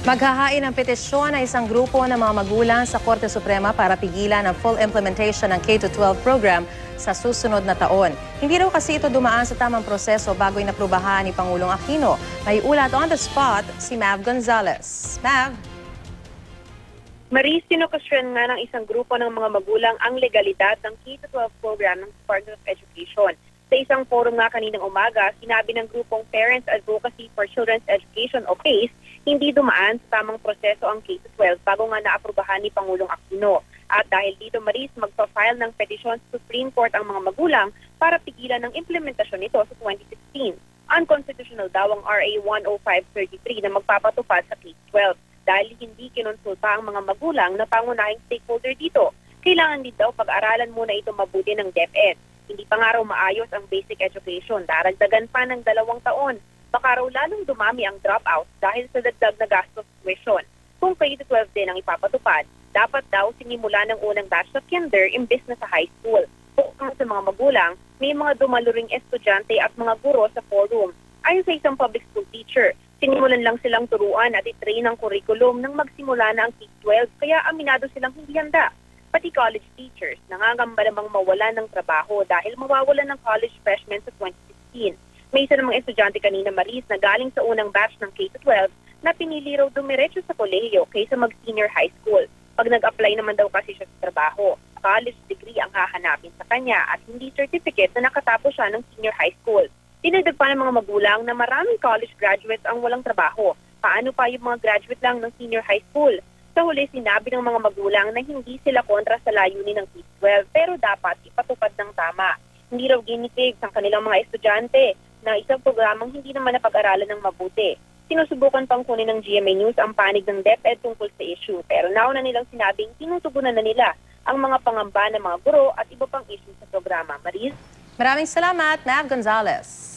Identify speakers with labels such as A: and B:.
A: Maghahain ng petisyon na isang grupo ng mga magulang sa Korte Suprema para pigilan ang full implementation ng K-12 program sa susunod na taon. Hindi raw kasi ito dumaan sa tamang proseso bago inaprubahan ni Pangulong Aquino. May ulat on the spot si Mav Gonzalez. Mav?
B: Maris, sinukasyon nga ng isang grupo ng mga magulang ang legalidad ng K-12 program ng Department of Education. Sa isang forum nga kaninang umaga, sinabi ng grupong Parents Advocacy for Children's Education o PACE, hindi dumaan sa tamang proseso ang K-12 bago nga naaprubahan ni Pangulong Aquino. At dahil dito, Maris, magpa-file ng petisyon sa Supreme Court ang mga magulang para pigilan ng implementasyon nito sa 2016. Unconstitutional daw ang RA 10533 na magpapatupad sa K-12 dahil hindi kinonsulta ang mga magulang na pangunahing stakeholder dito. Kailangan din daw pag-aralan muna ito mabuti ng DepEd. Hindi pa nga raw maayos ang basic education, daragdagan pa ng 2 taon. Baka raw lalong dumami ang dropout dahil sa dagdag na gastos tuition. Kung K-12 din ang ipapatupad, dapat daw sinimula ng unang batch sa kinder imbes na sa high school. Kung sa mga magulang, may mga dumaluring estudyante at mga guro sa forum. Ayon sa isang public school teacher, sinimulan lang silang turuan at itrain ang curriculum nang magsimula na ang K-12 kaya aminado silang hindi handa. Pati college teachers nangangamba namang mawalan ng trabaho dahil mawawalan ng college freshmen sa 2016. May isa namang estudyante kanina, Maris, na galing sa unang batch ng K-12 na pinili raw dumiretso sa kolehiyo kaysa mag-senior high school. Pag nag-apply naman daw kasi siya sa trabaho, college degree ang hahanapin sa kanya at hindi certificate na nakatapos siya ng senior high school. Dinagdag pa ng mga magulang na maraming college graduates ang walang trabaho. Paano pa yung mga graduate lang ng senior high school? Sa huli, sinabi ng mga magulang na hindi sila kontra sa layunin ng K-12 pero dapat ipatupad ng tama. Hindi raw ginitig sa kanilang mga estudyante na isang programang hindi naman napag-aralan ng mabuti. Sinusubukan pang kunin ng GMA News ang panig ng DepEd tungkol sa issue pero nauna nilang sinabing tinutugunan na nila ang mga pangamba ng mga guro at iba pang issue sa programa. Maris?
A: Maraming salamat, Mav Gonzalez.